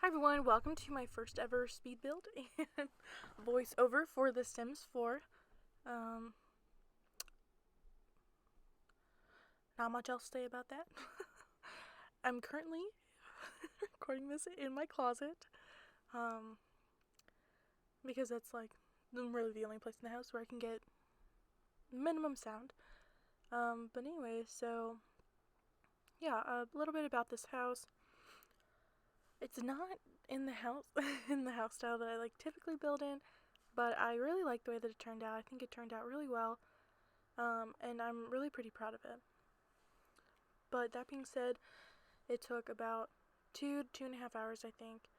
Hi everyone, welcome to my first ever speed build and voiceover for The Sims 4. Not much else to say about that. I'm currently recording this in my closet, because that's like really the only place in the house where I can get minimum sound. But anyway, so yeah, a little bit about this house. It's not in the house in the house style that I like typically build in, but I really like the way that it turned out. I think it turned out really well, and I'm really pretty proud of it. But that being said, it took about 2.5 hours, I think.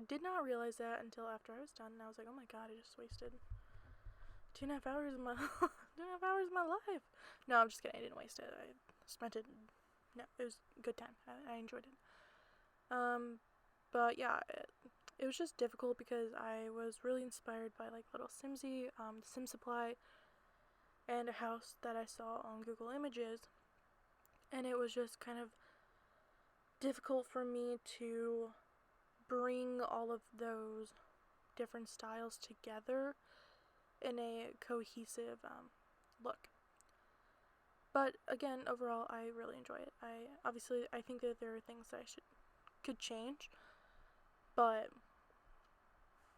Did not realize that until after I was done, and I was like, oh my god, I just wasted 2.5 hours of my 2.5 hours of my life. No, I'm just kidding. I didn't waste it. I spent it. No, it was a good time. I enjoyed it. But yeah, it was just difficult because I was really inspired by like lilsimsie, TheSimSupply, and a house that I saw on Google Images, and it was just kind of difficult for me to bring all of those different styles together in a cohesive look. But again, overall, I really enjoy it. I think that there are things that I could change, but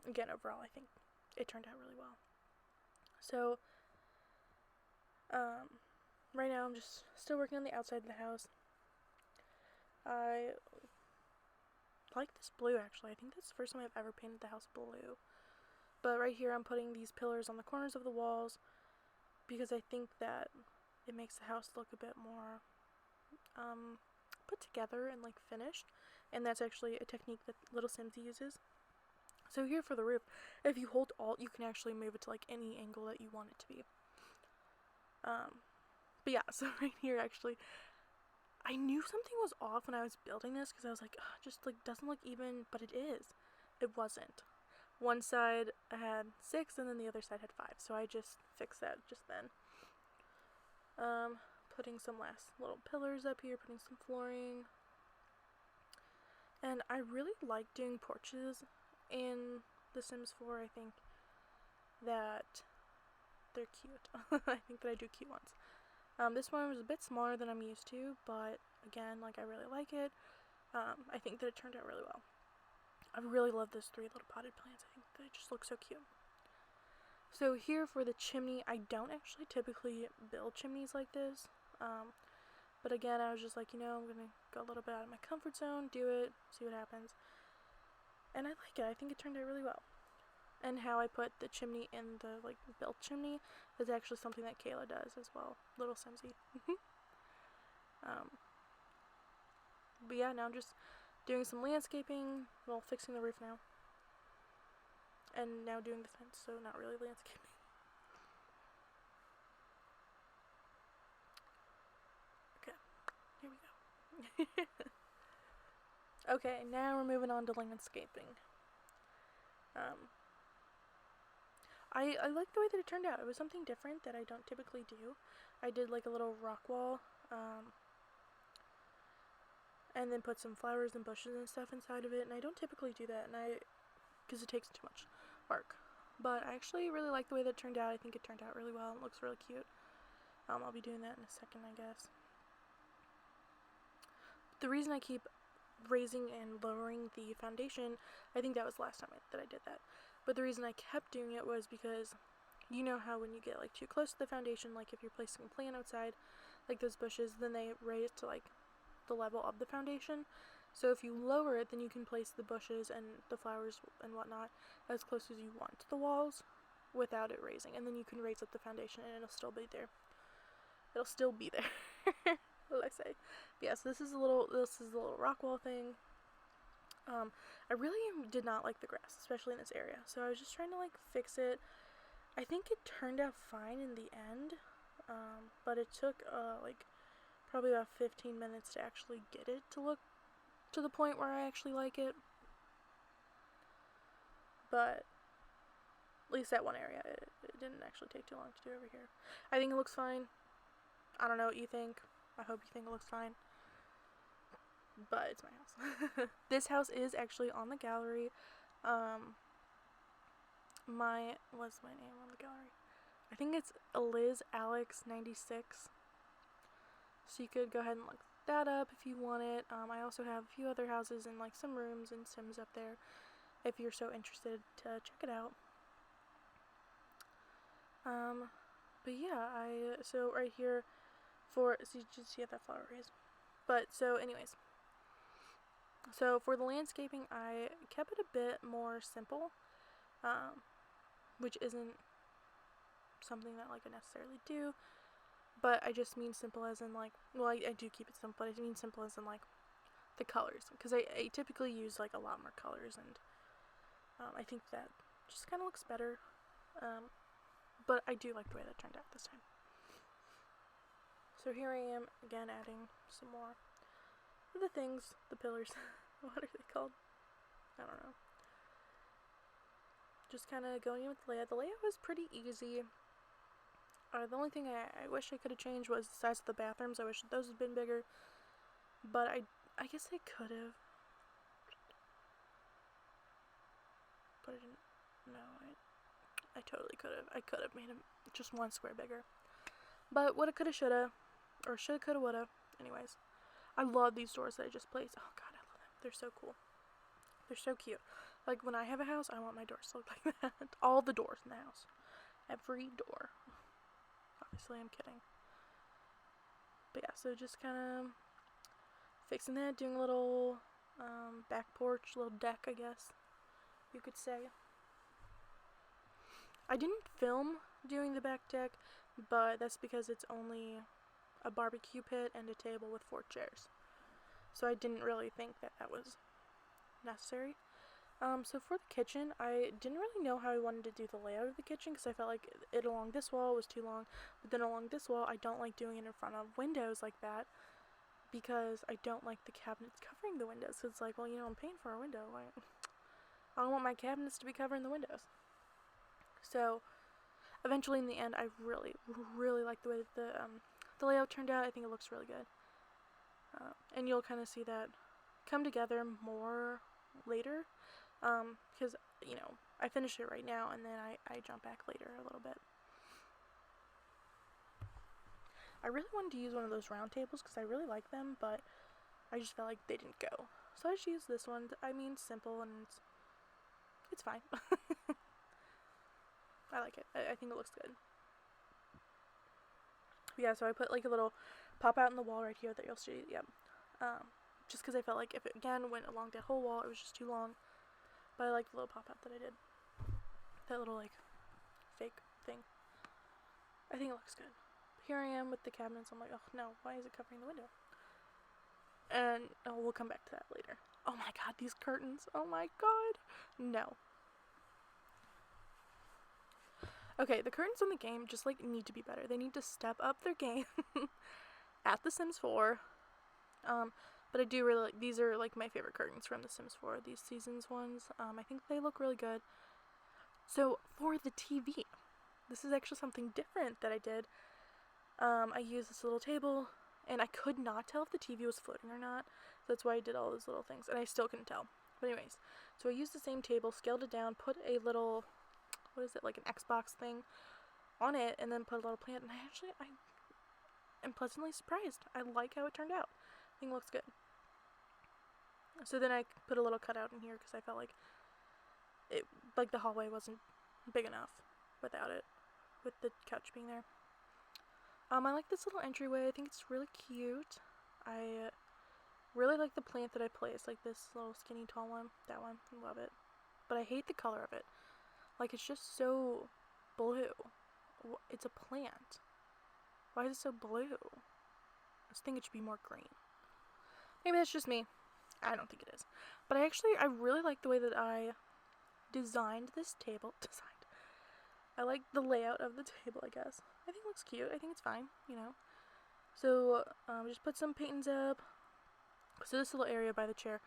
again, overall, I think it turned out really well. So, right now I'm just still working on the outside of the house. I like this blue, actually. I think that's the first time I've ever painted the house blue. But right here I'm putting these pillars on the corners of the walls because I think that it makes the house look a bit more put together and like finished, and that's actually a technique that lilsimsie uses. So here for the roof, if you hold Alt, you can actually move it to like any angle that you want it to be. But yeah, so right here actually, I knew something was off when I was building this because I was like, just like doesn't look even, but it is. It wasn't. One side had 6 and then the other side had 5, so I just fixed that just then. Putting some last little pillars up here, putting some flooring. And I really like doing porches in The Sims 4. I think that they're cute. I think that I do cute ones. This one was a bit smaller than I'm used to, but again, like, I really like it. I think that it turned out really well. I really love those 3 little potted plants. I think they just look so cute. So here for the chimney, I don't actually typically build chimneys like this. But again, I was just like, I'm gonna go a little bit out of my comfort zone, do it, see what happens. And I like it. I think it turned out really well. And how I put the chimney in the like built chimney is actually something that Kayla does as well, lilsimsie. But yeah, now I'm just doing some landscaping, well, fixing the roof now. And now doing the fence, so not really landscaping. Okay, here we go. Okay, now we're moving on to landscaping. I like the way that it turned out. It was something different that I don't typically do. I did like a little rock wall, and then put some flowers and bushes and stuff inside of it, and I don't typically do that, because it takes too much work. But I actually really like the way that it turned out. I think it turned out really well. It looks really cute. I'll be doing that in a second, I guess. The reason I keep raising and lowering the foundation, I think that was the last time that I did that. But the reason I kept doing it was because you know how when you get like too close to the foundation, like if you're placing a plant outside, like those bushes, then they raise to like the level of the foundation. So if you lower it, then you can place the bushes and the flowers and whatnot as close as you want to the walls without it raising, and then you can raise up the foundation and it'll still be there. It'll still be there. What did I say? But yeah, so this is a little rock wall thing. I really did not like the grass, especially in this area, so I was just trying to like fix it. I think it turned out fine in the end, but it took like probably about 15 minutes to actually get it to look to the point where I actually like it. But at least that one area, it didn't actually take too long to do over here. I think it looks fine. I don't know what you think. I hope you think it looks fine. but it's my house. This house is actually on the gallery. What's my name on the gallery? I think it's LizAlex96. So you could go ahead and look that up if you want it. I also have a few other houses and like some rooms and Sims up there if you're so interested to check it out. But yeah, so right here so you just see how that flower is. But so anyways, so for the landscaping, I kept it a bit more simple, which isn't something that like I necessarily do, but I just mean simple as in like, well, I do keep it simple, but I mean simple as in like the colors, because I typically use like a lot more colors, and I think that just kind of looks better, but I do like the way that turned out this time. So here I am again adding some more of the things, the pillars. What are they called? I don't know. Just kind of going in with the layout. The layout was pretty easy. The only thing I wish I could have changed was the size of the bathrooms. I wish those had been bigger, but I guess I could have. But I didn't. No, I totally could have. I could have made them just one square bigger. But woulda, coulda, shoulda, or shoulda, coulda, woulda. Anyways, I love these doors that I just placed. Oh god, I love them. They're so cool. They're so cute. Like when I have a house, I want my doors to look like that. All the doors in the house. Every door. Obviously, I'm kidding. But yeah, so just kind of fixing that, doing a little back porch, little deck, I guess you could say. I didn't film doing the back deck, but that's because it's only a barbecue pit and a table with 4 chairs. So I didn't really think that was necessary. So for the kitchen, I didn't really know how I wanted to do the layout of the kitchen, because I felt like it along this wall was too long, but then along this wall, I don't like doing it in front of windows like that, because I don't like the cabinets covering the windows. So it's like, well, you know, I'm paying for a window. I don't want my cabinets to be covering the windows. So eventually, in the end, I really, really like the way that the layout turned out. I think it looks really good. And you'll kind of see that come together more later, because, you know, I finished it right now, and then I jump back later a little bit. I really wanted to use one of those round tables, because I really like them, but I just felt like they didn't go. So I just used this one. I mean, simple, and it's fine. I like it. I think it looks good. Yeah, so I put like a little pop out in the wall right here that you'll see. Yep. Just because I felt like if it again went along that whole wall, it was just too long. But I like the little pop out that I did. That little like fake thing. I think it looks good. Here I am with the cabinets. I'm like, oh no, why is it covering the window? And we'll come back to that later. Oh my god, these curtains. Oh my god. No. Okay, the curtains in the game just like need to be better. They need to step up their game at The Sims 4. But I do really like, these are like my favorite curtains from The Sims 4, these seasons ones. I think they look really good. So for the TV, this is actually something different that I did. I used this little table, and I could not tell if the TV was floating or not. So that's why I did all those little things, and I still couldn't tell. But anyways, so I used the same table, scaled it down, put a little, what is it, like an Xbox thing on it, and then put a little plant, and I am pleasantly surprised. I like how it turned out. I think it looks good. So then I put a little cutout in here, because I felt like the hallway wasn't big enough without it, with the couch being there. I like this little entryway. I think it's really cute. I really like the plant that I placed, like this little skinny tall one. That one, I love it. But I hate the color of it. Like, it's just so blue. It's a plant. Why is it so blue? I just think it should be more green. Maybe that's just me. I don't think it is. But I really like the way that I designed this table. I like the layout of the table, I guess. I think it looks cute. I think it's fine, you know. So, just put some paintings up. So this little area by the chair,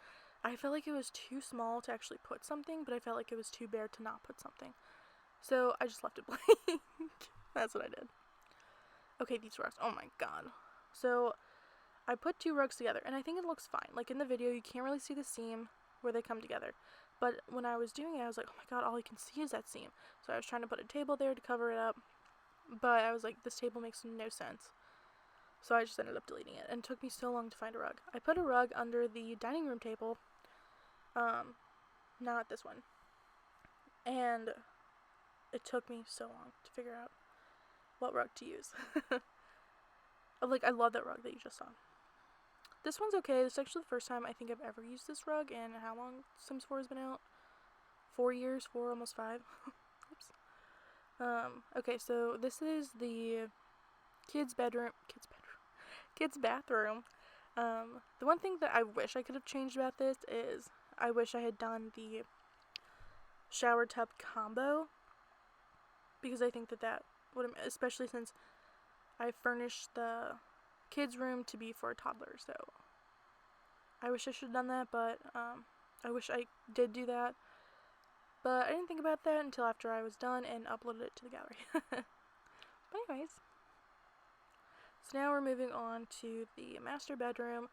I felt like it was too small to actually put something, but I felt like it was too bare to not put something. So I just left it blank. That's what I did. Okay, these rocks. Oh my god. So I put 2 rugs together, and I think it looks fine. Like, in the video, you can't really see the seam where they come together. But when I was doing it, I was like, oh my god, all I can see is that seam. So I was trying to put a table there to cover it up. But I was like, this table makes no sense. So I just ended up deleting it. And it took me so long to find a rug. I put a rug under the dining room table. Not this one. And it took me so long to figure out what rug to use. Like, I love that rug that you just saw. This one's okay. This is actually the first time I think I've ever used this rug. And how long Sims 4 has been out? 4 years? 4, almost 5. Oops. Okay, so this is the kids' bathroom. The one thing that I wish I could have changed about this is I wish I had done the shower tub combo, because I think that would have, especially since I furnished the kids' room to be for a toddler, so I wish I should have done that, but I wish I did do that, but I didn't think about that until after I was done and uploaded it to the gallery. But anyways, so now we're moving on to the master bedroom,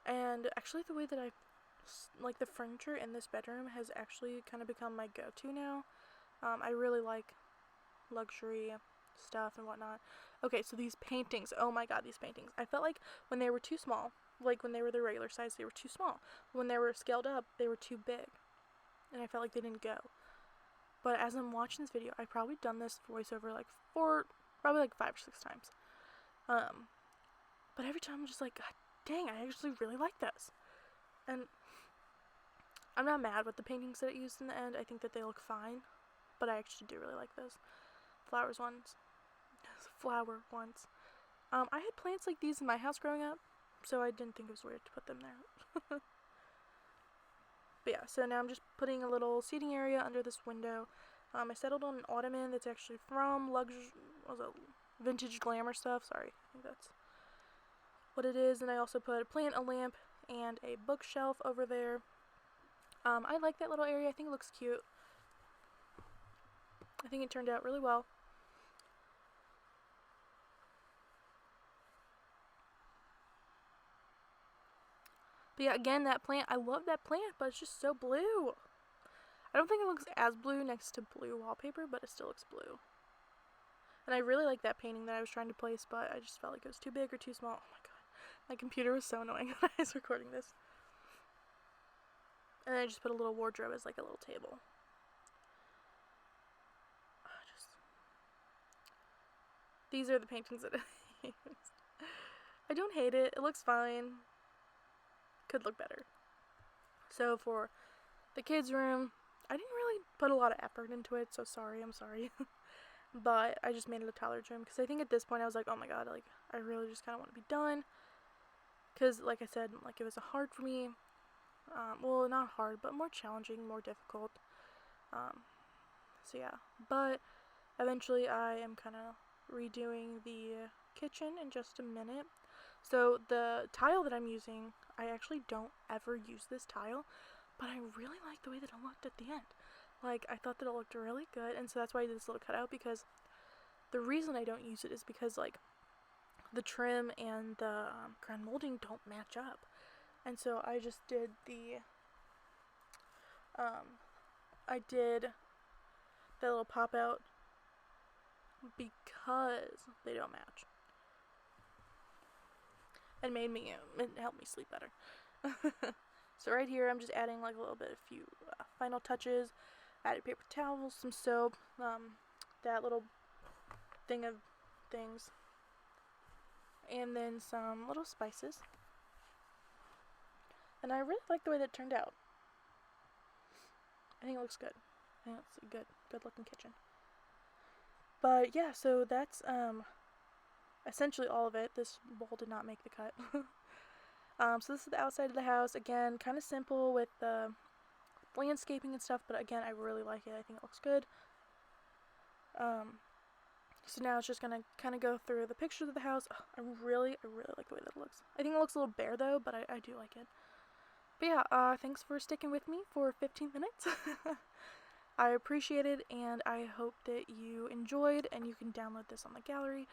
and actually the way that I like the furniture in this bedroom has actually kind of become my go-to now. I really like luxury stuff and whatnot. Okay, so these paintings, oh my god, these paintings. I felt like when they were too small, like when they were the regular size, they were too small. When they were scaled up, they were too big. And I felt like they didn't go. But as I'm watching this video, I've probably done this voiceover like probably like 5 or 6 times. But every time I'm just like, god dang, I actually really like this. And I'm not mad with the paintings that I used in the end. I think that they look fine. But I actually do really like those flower ones. I had plants like these in my house growing up, so I didn't think it was weird to put them there. But yeah, so now I'm just putting a little seating area under this window. I settled on an ottoman that's actually from Vintage Glamour stuff. Sorry, I think that's what it is. And I also put a plant, a lamp, and a bookshelf over there. I like that little area. I think it looks cute. I think it turned out really well. But yeah, again, that plant, I love that plant, but it's just so blue. I don't think it looks as blue next to blue wallpaper, but it still looks blue. And I really like that painting that I was trying to place, but I just felt like it was too big or too small. Oh my god. My computer was so annoying when I was recording this. And then I just put a little wardrobe as like a little table. These are the paintings that I used. I don't hate it. It looks fine. Could look better. So for the kids' room, I didn't really put a lot of effort into it, so sorry, I'm sorry. But I just made it a toddler's room, because I think at this point I was like, oh my god, like, I really just kind of want to be done. Because, like I said, like, it was hard for me. Well, not hard, but more challenging, more difficult. So yeah. But eventually I am kind of redoing the kitchen in just a minute. So the tile that I'm using, I actually don't ever use this tile, but I really like the way that it looked at the end. Like, I thought that it looked really good, and so that's why I did this little cutout, because the reason I don't use it is because, like, the trim and the ground molding don't match up. And so I just did the, I did that little pop out because they don't match. And it helped me sleep better. So right here, I'm just adding like a few final touches. Added paper towels, some soap, that little thing of things, and then some little spices. And I really like the way that turned out. I think it looks good. I think it's a good looking kitchen. But yeah, so that's essentially all of it. This bowl did not make the cut. So this is the outside of the house. Again, kind of simple with the landscaping and stuff, but again, I really like it. I think it looks good. So now it's just gonna kind of go through the pictures of the house. Oh, I really like the way that it looks. I think it looks a little bare though, but I do like it. But yeah, thanks for sticking with me for 15 minutes. I appreciate it, and I hope that you enjoyed, and you can download this on the gallery.